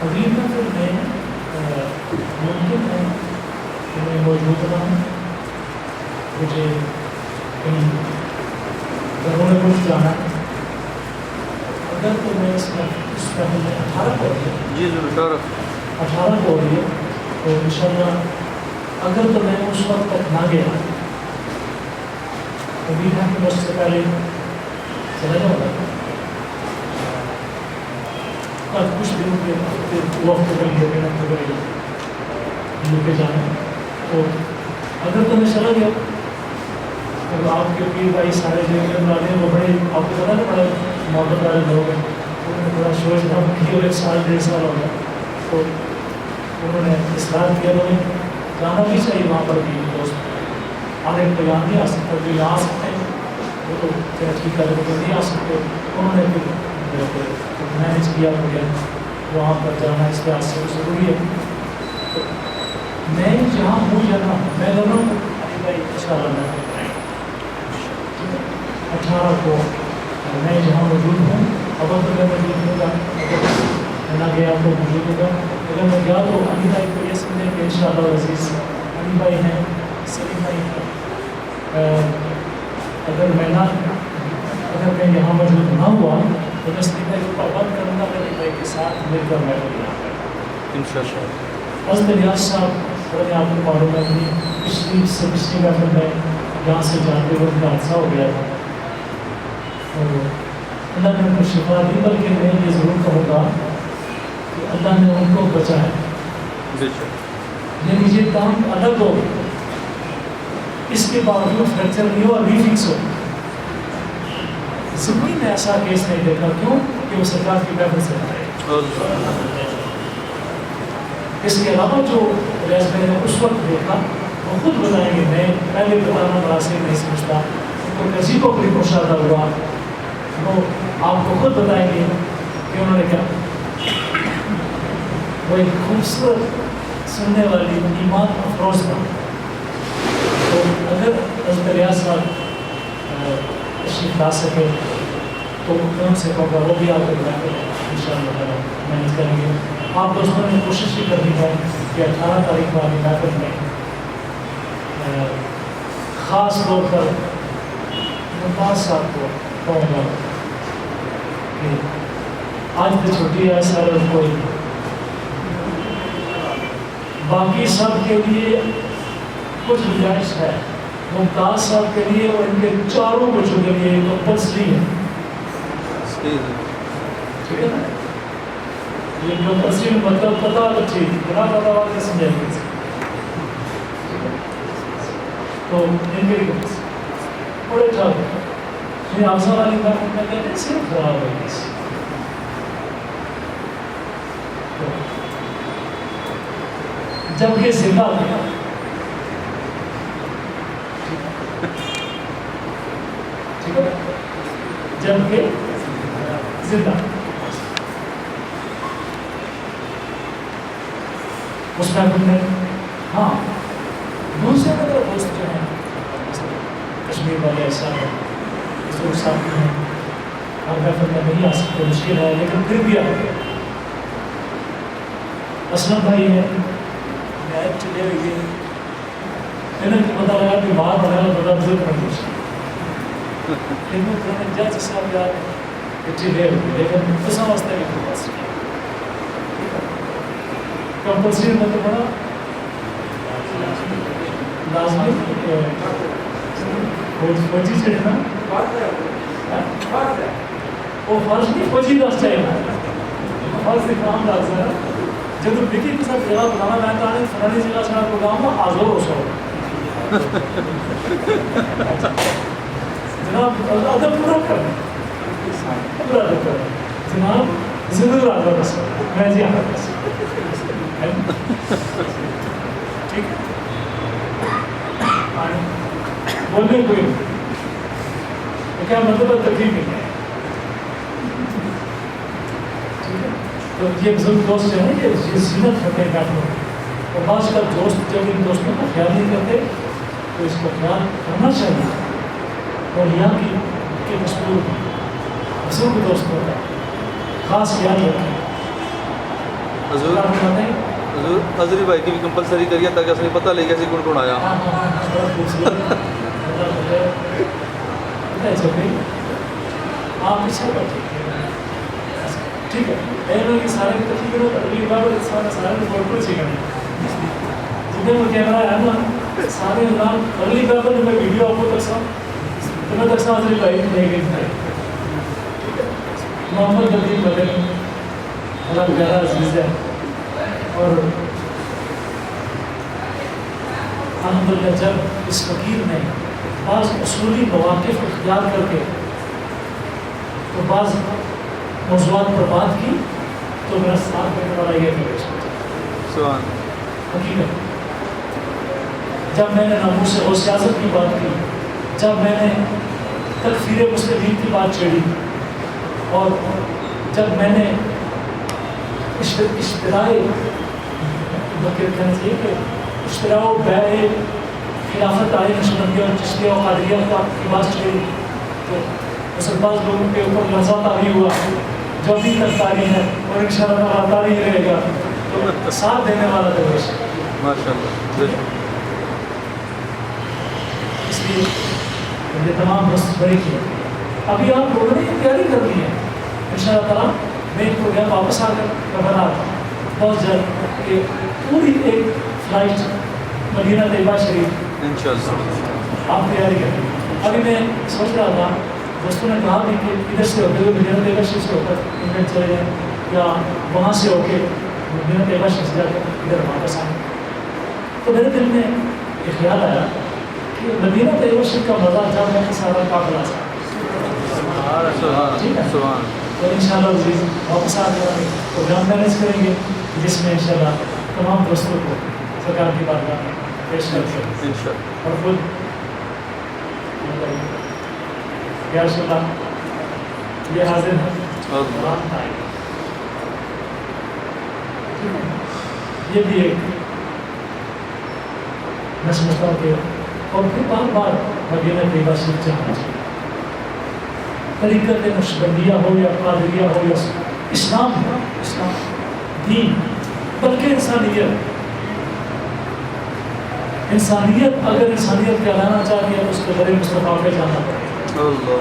ابھی میں پھر میں ممکن ہے کہ میں موجود رہا ہوں، مجھے کہیں گھروں میں کچھ جانا ہے، اگر تو میں اس میں 18 کو ہو رہی ہے 18 کو ہو رہی ہے تو انشاءاللہ اگر تو میں اس وقت تک نہ گیا امید ہے کہ میں اس سے پہلے چلا جاؤں گا، کچھ دنوں کے وقت کے لیے میرا یو کے جانا، تو اگر تو میں چلا گیا تو آپ کے پیر بھائی سارے جو والے وہ بڑے آپ کو پتا نا بڑے محبت والے لوگ ہیں، انہوں نے بڑا شور شراب کی اور 1 سال 1.5 سال ہو گیا، تو انہوں نے اصرار کیا تو جانا بھی چاہیے وہاں پر بھی دوست آگے پیغام نہیں آ سکتا، جو یہاں آ سکتے ہیں وہ تو ٹھیک ہے لیکن نہیں آ سکتے، انہوں نے پھر مینیج کیا مجھے وہاں پر جانا اس لحاظ سے ضروری ہے، تو میں جہاں ہوں یا نہ ہوں میں دونوں ان شاء اللہ 18 کو میں جہاں موجود ہوں، اگر تو میں موجود ہوں گا، اگر میں نہ گیا تو موجود ہوگا، اگر میں گیا تو علی بھائی کو یہ سمجھیں کہ انشاءاللہ عزیز علی بھائی ہیں، سلیم بھائی ہیں، اگر میں یہاں موجود نہ ہوا تو میں سلیم بھائی کو پابند کروں گا علی بھائی کے ساتھ مل کر میں حضرت ریاض صاحب اور آپ کو معلوم ہے کہ پچھلی محفل میں یہاں سے جاتے ہوئے ان کا حادثہ ہو گیا تھا، اور اللہ نے ان کو شفا دی، بلکہ میں یہ ضرور کہوں گا کہ اللہ نے ان کو بچایا، یعنی یہ کام الگ ہو اس کے باوجود فریکچر نہیں ہو اور ری فکس ہو، زندگی میں ایسا کیس نہیں دیکھا، کیوں کہ وہ سرکار کی محفل سے آئے۔ اس کے علاوہ جو ریاض میں نے اس وقت دیکھا وہ خود بتائیں گے، میں پہلے بتانا مناسب نہیں سمجھتا، ان کو کسی کو کوئی مشاہدہ ہوا وہ آپ کو خود بتائیں گے کہ انہوں نے کیا، وہ ایک خوبصورت سننے والی ایمان افروز تھا، تو اگر حضرت ریاض صاحب تشریف لا سکے تو میں ان سے کہوں گا وہ بھی آپ کو بلا کر ان شاء اللہ تعالیٰ محنت کریں گے۔ آپ دوستوں نے کوشش یہ کرنی ہے کہ 18 تاریخ والی محفل میں خاص طور پر ممتاز صاحب کو کہوں گا کہ آج تو چھٹی ہے سر، کوئی باقی سب کے لیے کچھ گنجائش ہے، ممتاز صاحب کے لیے اور ان کے چاروں بچوں کے لیے کمپلسری ہے، ٹھیک ہے نا، یہ کمپلسری مطلب پتا تو ٹھیک بنا پتا ہوا کہ سمجھائیں گے، تو ان کے لیے بڑے ٹھاک یہ افضل علی بات میں کہتے ہیں صرف خراب ہے کسی، جب کہ زندہ تھا ٹھیک ہے، جب کہ زندہ اس میں ہم نے ہاں دوسرے میرے دوست جو ہیں کشمیر والے ایسا ہے حضور صاحب ہیں، ہر محفل میں نہیں آ سکتے، مشکل ہے لیکن پھر بھی آتے ہیں، اسلم بھائی ہیں میچ چلے ہوئے انہیں پتا لگا کہ باہر بڑھانا بڑا بزرگ بن گیا، لیکن جج صاحب یار چلے ہوئے لیکن اس واسطے بھی کمپلسری کمپلسری مطلب بڑا لازمی فوجی سے نا وہ فرض نہیں فوجی دس چاہیے فرض کام دس ہے جب دیکھیے کہ سب جگہ بتانا میں تو آنے فلانی جگہ سے پروگرام میں آزور ہو سو جناب ادب پورا کریں پورا ادب کریں جناب ضرور آزاد بس میں جی آنا بس ٹھیک ہے بولنے کوئی تو کیا مطلب ہے تکلیف نہیں ہے، تو یہ بزرگ دوست جو ہیں یہ زینت ہوتے ہیں اور بعض کا دوست جب ان دوستوں کا خیال نہیں کرتے تو اس کو خیال کرنا چاہیے، اور یہاں کی مشہور بزرگ دوست ہوتا ہے خاص خیال رکھیں، حضور آپ بتاتے ہیں حضور حضری بھائی کی بھی کمپلسری کریے تاکہ اصل پتہ لگے سی کون کون آیا. بڑا خوبصورت آپ پیچھے ٹھیک ہے سارے سارے فوٹو جتنے وہ کیمرہ ہے نا سارے اگلی بار میں ویڈیو آپ کو دکھا تو میں دکھا حضری بھائی نہیں گئی محمد ندیم بدن اللہ پیارا عزیز ہے. اور الحمدللہ جب اس فقیر نے بعض اصولی مواقف اختیار کر کے تو بعض موضوعات پر بات کی تو میرا ساتھ دینے والا یہ ہے حقیقت. جب میں نے ناموس غوث اعظم کی بات کی, جب میں نے تکفیر مسلمین کی بات چھیڑی, اور جب میں نے اشتراء بیع خلافت آئے نقشبندیہ اور چشتیہ و قادریہ کی بات چھیڑی تو مسلمان لوگوں کے اوپر لفظہ طاری ہوا جو ابھی تک طاری ہے اور انشاءاللہ طاری ہی رہے گا. تو ساتھ دینے والا درویش ماشاءاللہ. اس لیے یہ تمام رست بڑے کیے. ابھی آپ لوگوں نے یہ تیاری کر لی ہے انشاءاللہ تعالیٰ. میں ایک پروگرام واپس آ کر میں بنا رہا ہوں بہت جلد کہ پوری ایک فلائٹ مدینہ طیبہ شریف انشاءاللہ آپ تیاری کریں. ابھی میں سوچ رہا تھا دوستوں نے کہا بھی کہ ادھر سے ہوتے ہوئے مدینہ طیبہ شریف سے ہو کر انگلینڈ چلے جائیں یا وہاں سے ہو کے مدینہ طیبہ شریف سے جا کر ادھر واپس آئیں. تو میرے دل میں یہ خیال آیا کہ مدینہ طیبہ شریف کا مزہ جب میں سارا قافلہ تھا. ٹھیک ہے تو انشاءاللہ عزیز واپس آ کر پروگرام مینیج کریں گے جس میں انشاءاللہ تمام دوستوں کو سرکار کی بارگاہ میں پیش کرتے ہیں اور خود یا رسول اللہ یہ حاضر ہے یہ بھی ایک میں سمجھتا ہوں کہ اور پھر بار بار مدینہ طیبہ شریف جانا چاہیے. طریقت نقشبندیہ ہو یا قادریہ ہو یا اسلام ہو, اسلام دین بلکہ انسانیت اگر انسانیت کہلانا چاہتی ہے تو اس کے بڑے مصطفیٰ پہ جانا پڑے گا.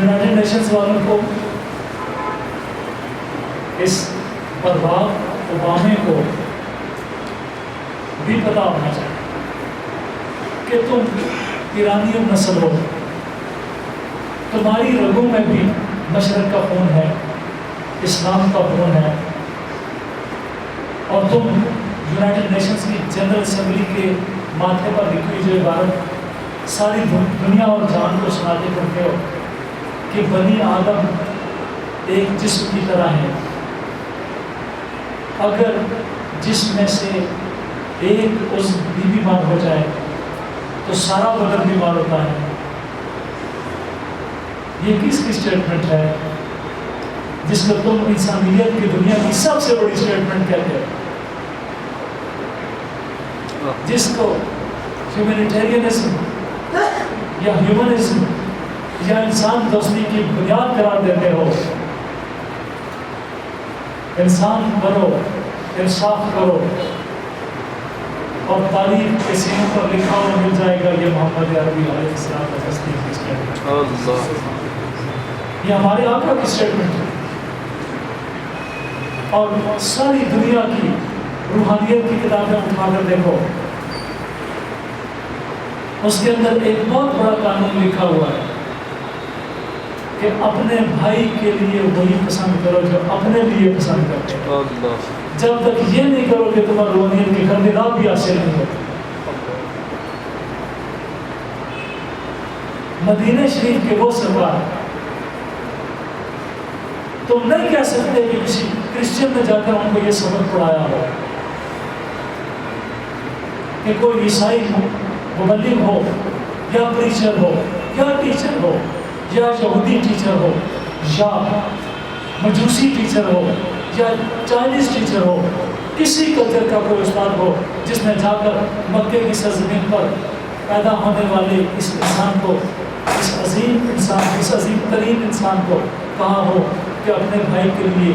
یونائٹڈ نیشنز والوں کو اس برباد اوبامے کو بھی پتا ہونا چاہیے کہ تم ایرانی نسل ہو, تمہاری رگوں میں بھی مشرق کا خون ہے, اسلام کا خون ہے, اور تم یونائٹڈ نیشنز کی جنرل اسمبلی کے ماتھے پر لکھی ہوئی جو عبارت ساری دنیا اور جہان کو سناتے پڑھتے ہو کہ بنی آدم ایک جسم کی طرح ہے, اگر جسم میں سے ایک عضو بھی بیمار ہو جائے تو سارا بدن بیمار ہوتا ہے. یہ کس کی اسٹیٹمنٹ ہے جس کو تم انسانیت کی دنیا کی سب سے بڑی اسٹیٹمنٹ کہتے ہو, جس کو ہیومینیٹیرینزم یا ہیومنزم یا انسان دوستی کی بنیاد قرار دیتے ہو. انسان بنو, انصاف کرو, اور تاریخ کے سینوں پر لکھا ہوا مل جائے گا یہ محمد عربی علیہ السلام کا تصدیق کی اسٹیٹمنٹ. یہ ہمارے آقا کی اسٹیٹمنٹ ہے. اور ساری دنیا کی روحانیت کی کتابیں اٹھا کر دیکھو, اس کے اندر ایک بہت بڑا قانون لکھا ہوا ہے کہ اپنے بھائی کے لیے وہی پسند کرو جو اپنے لیے پسند کرتے ہو. جب تک یہ نہیں کرو کہ تمہاری روحانیت کے خریدات بھی حاصل نہیں ہوتے. مدینہ شریف کے وہ سرکار تم نہیں کہہ سکتے کہ کسی کرسچن نے جا کر ان کو یہ سبق پڑھایا ہو, کہ کوئی عیسائی مبلغ ہو یا پریچر ہو یا ٹیچر ہو یا یہودی ٹیچر ہو یا مجوسی ٹیچر ہو یا چائنیز ٹیچر ہو, کسی کلچر کا کوئی استاد ہو جس نے جا کر مکے کی سرزمین پر پیدا ہونے والے اس انسان کو, اس عظیم انسان, اس عظیم ترین انسان کو کہا ہو کہ اپنے بھائی کے لیے